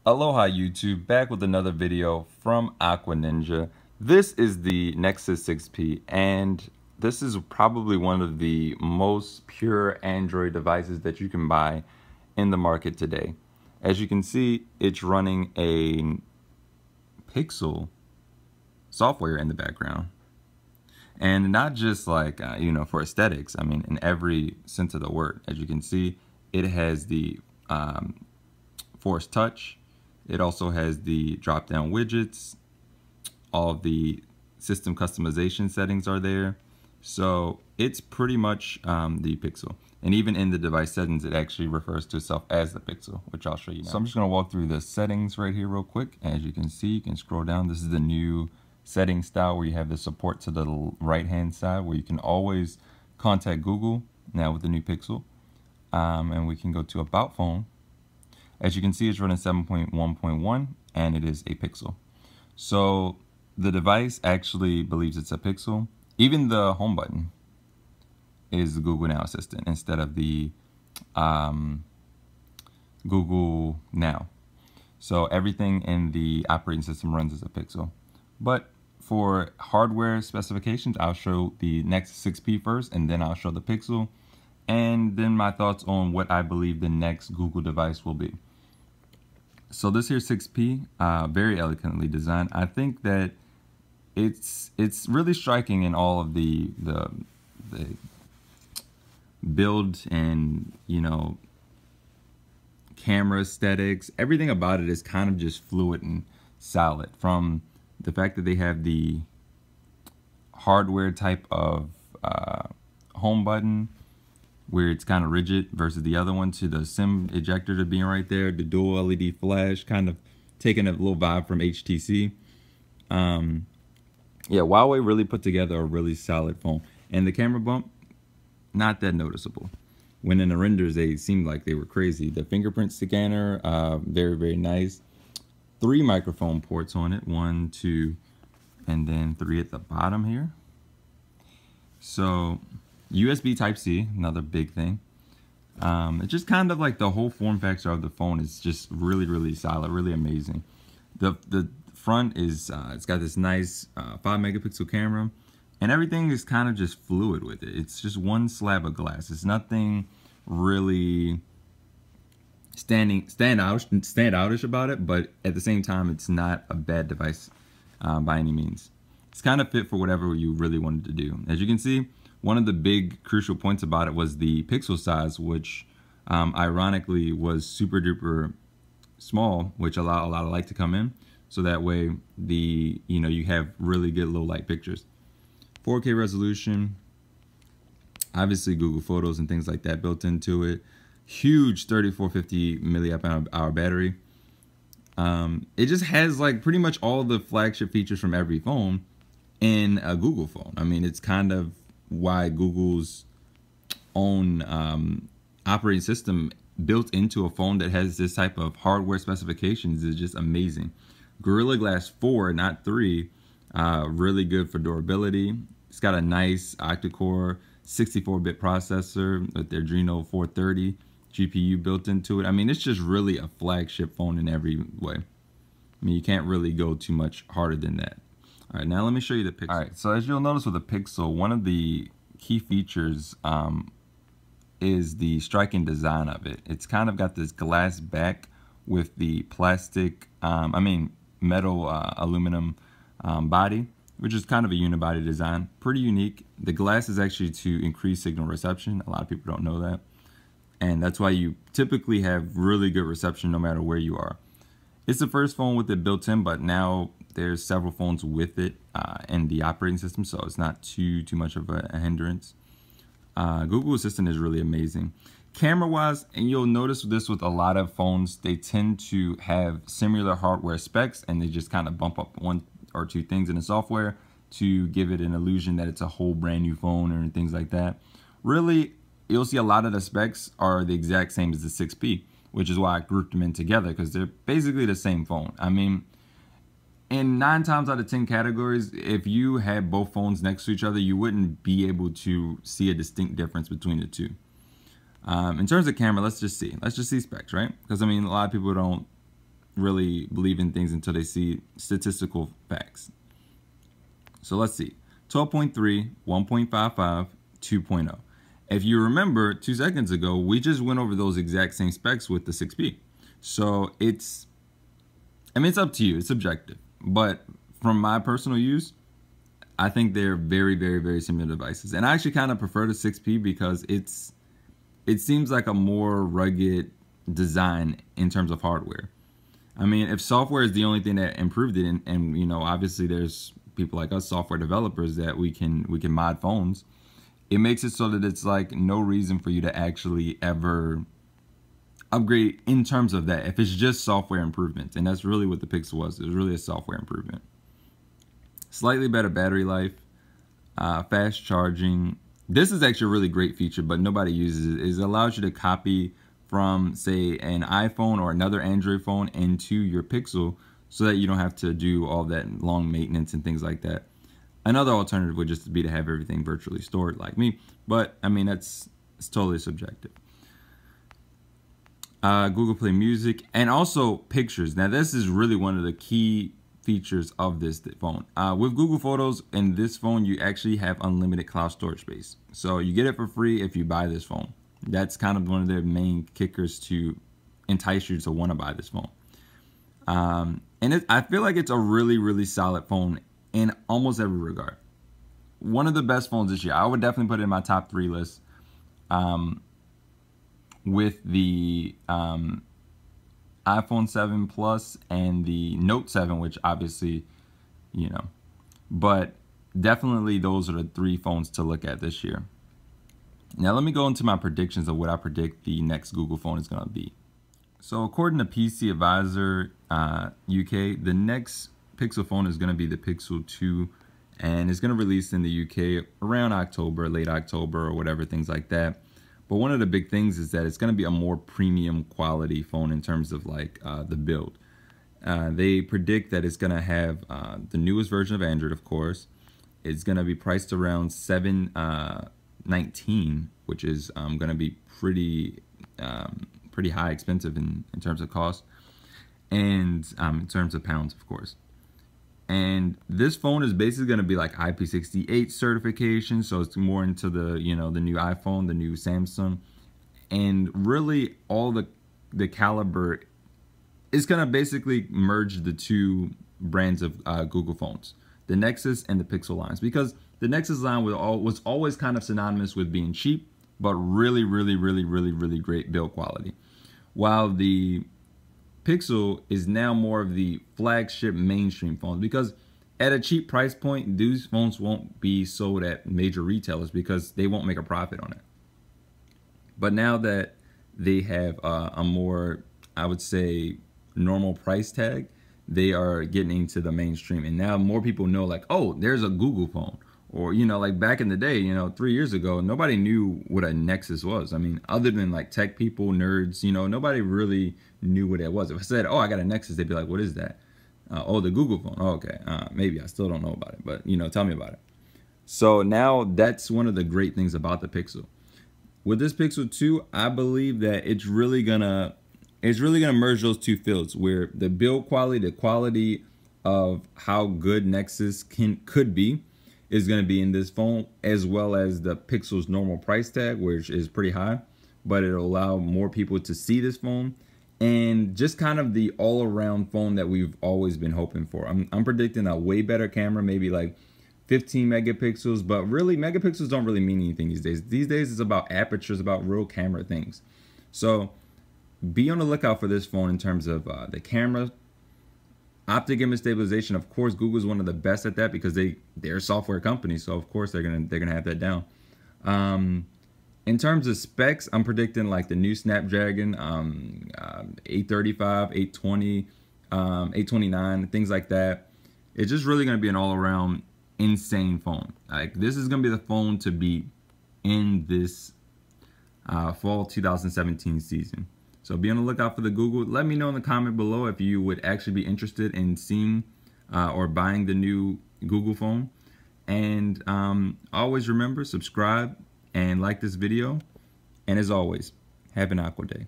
Aloha YouTube, back with another video from AcquaNINJA. This is the Nexus 6P, and this is probably one of the most pure Android devices that you can buy in the market today. As you can see, it's running a Pixel software in the background. And not just like, for aesthetics. I mean, in every sense of the word. As you can see, it has the Force Touch. It also has the drop-down widgets. All of the system customization settings are there. So it's pretty much the Pixel. And even in the device settings, it actually refers to itself as the Pixel, which I'll show you now. So I'm just going to walk through the settings right here real quick. As you can see, you can scroll down. This is the new setting style where you have the support to the right-hand side where you can always contact Google now with the new Pixel. And we can go to About Phone. As you can see, it's running 7.1.1 and it is a Pixel. So the device actually believes it's a Pixel. Even the home button is the Google Now Assistant instead of the Google Now. So everything in the operating system runs as a Pixel. But for hardware specifications, I'll show the Nexus 6P first, and then I'll show the Pixel, and then my thoughts on what I believe the next Google device will be. So this here 6P, very elegantly designed. I think that it's really striking in all of the build and camera aesthetics. Everything about it is kind of just fluid and solid. From the fact that they have the hardware type of home button, where it's kind of rigid versus the other one, to the SIM ejector to being right there, the dual LED flash, kind of taking a little vibe from HTC. Yeah, Huawei really put together a really solid phone. And the camera bump, not that noticeable. When in the renders, they seemed like they were crazy. The fingerprint scanner, very, very nice. 3 microphone ports on it, 1, 2, and then 3 at the bottom here. So USB Type-C, another big thing. It's just kind of like the whole form factor of the phone is just really, really solid, really amazing. The front is, it's got this nice 5 megapixel camera, and everything is kind of just fluid with it. It's just one slab of glass. It's nothing really standoutish about it, but at the same time, it's not a bad device by any means. It's kind of fit for whatever you really wanted to do. As you can see, one of the big crucial points about it was the pixel size, which ironically was super duper small, which allowed a lot of light to come in. So that way you have really good low light pictures. 4K resolution, obviously Google Photos and things like that built into it. Huge 3450 milliamp hour battery. It just has like pretty much all the flagship features from every phone in a Google phone. I mean, it's kind of why Google's own operating system built into a phone that has this type of hardware specifications is just amazing. Gorilla Glass 4, not 3, really good for durability. It's got a nice octa-core 64-bit processor with their Adreno 430 GPU built into it. I mean, it's just really a flagship phone in every way. I mean, you can't really go too much harder than that. All right, now let me show you the Pixel. All right, so as you'll notice with the Pixel, one of the key features is the striking design of it. It's kind of got this glass back with the plastic, metal aluminum body, which is kind of a unibody design. Pretty unique. The glass is actually to increase signal reception. A lot of people don't know that. And that's why you typically have really good reception no matter where you are. It's the first phone with it built in, but now there's several phones with it in the operating system, so it's not too much of a hindrance. Google Assistant is really amazing. Camera-wise, and you'll notice this with a lot of phones, they tend to have similar hardware specs, and they just kind of bump up 1 or 2 things in the software to give it an illusion that it's a whole brand new phone or things like that. Really, you'll see a lot of the specs are the exact same as the 6P, which is why I grouped them in together, because they're basically the same phone. I mean, in 9 times out of 10 categories, if you had both phones next to each other, you wouldn't be able to see a distinct difference between the two. In terms of camera, let's just see specs, right? Because I mean, a lot of people don't really believe in things until they see statistical facts. So let's see. 12.3, 1.55, 2.0. If you remember 2 seconds ago, we just went over those exact same specs with the 6P. So it's up to you. It's subjective. But from my personal use, I think they're very, very, very similar devices. And I actually kind of prefer the 6P because it seems like a more rugged design in terms of hardware. I mean, if software is the only thing that improved it, and you know, obviously there's people like us, software developers, that we can mod phones, it makes it so that it's like no reason for you to actually ever upgrade in terms of that if it's just software improvements. And that's really what the Pixel was. It was really a software improvement. Slightly better battery life, fast charging. This is actually a really great feature, but nobody uses it. It allows you to copy from, say, an iPhone or another Android phone into your Pixel so that you don't have to do all that long maintenance and things like that. Another alternative would just be to have everything virtually stored like me, but I mean, it's totally subjective. Google Play Music and also pictures. Now, this is really one of the key features of this phone. With Google Photos in this phone, you actually have unlimited cloud storage space. So you get it for free if you buy this phone. That's kind of one of their main kickers to entice you to want to buy this phone. And I feel like it's a really, really solid phone in almost every regard. One of the best phones this year. I would definitely put it in my top 3 list. With the iPhone 7 Plus and the Note 7, which obviously, you know, but definitely those are the 3 phones to look at this year. Now let me go into my predictions of what I predict the next Google phone is going to be. So according to PC Advisor UK, the next Pixel phone is going to be the Pixel 2, and it's going to release in the UK around October, late October or whatever, things like that. But one of the big things is that it's going to be a more premium quality phone in terms of like the build. They predict that it's going to have the newest version of Android, of course. It's going to be priced around $719, which is going to be pretty high, expensive in terms of cost, and in terms of pounds, of course. And this phone is basically going to be like IP68 certification, so it's more into the, you know, the new iPhone, the new Samsung, and really all the caliber is going to basically merge the 2 brands of Google phones, the Nexus and the Pixel lines, because the Nexus line was always kind of synonymous with being cheap, but really, really, really, really, really great build quality, while the Pixel is now more of the flagship mainstream phones, because at a cheap price point, these phones won't be sold at major retailers because they won't make a profit on it. But now that they have a more, I would say, normal price tag, they are getting into the mainstream, and now more people know, like, oh, there's a Google phone. Or, you know, like back in the day, you know, 3 years ago, nobody knew what a Nexus was. I mean, other than like tech people, nerds, you know, nobody really knew what it was. If I said, oh, I got a Nexus, they'd be like, what is that? Oh, the Google phone. Oh, okay. Maybe I still don't know about it, but, you know, tell me about it. So now that's one of the great things about the Pixel. With this Pixel 2, I believe that it's really gonna merge those 2 fields, where the build quality, the quality of how good Nexus could be, is going to be in this phone, as well as the Pixel's normal price tag, which is pretty high, but it'll allow more people to see this phone, and just kind of the all-around phone that we've always been hoping for. I'm predicting a way better camera, maybe like 15 megapixels, but really megapixels don't really mean anything these days. These days it's about apertures, about real camera things. So be on the lookout for this phone in terms of the camera. Optic image stabilization, of course, Google's one of the best at that because they're a software company, so of course they're gonna have that down. In terms of specs, I'm predicting like the new Snapdragon 835, 820, 829, things like that. It's just really gonna be an all-around insane phone. Like, this is gonna be the phone to beat in this fall 2017 season. So be on the lookout for the Google. Let me know in the comment below if you would actually be interested in seeing or buying the new Google phone. And always remember, subscribe and like this video. And as always, have an Aqua Day.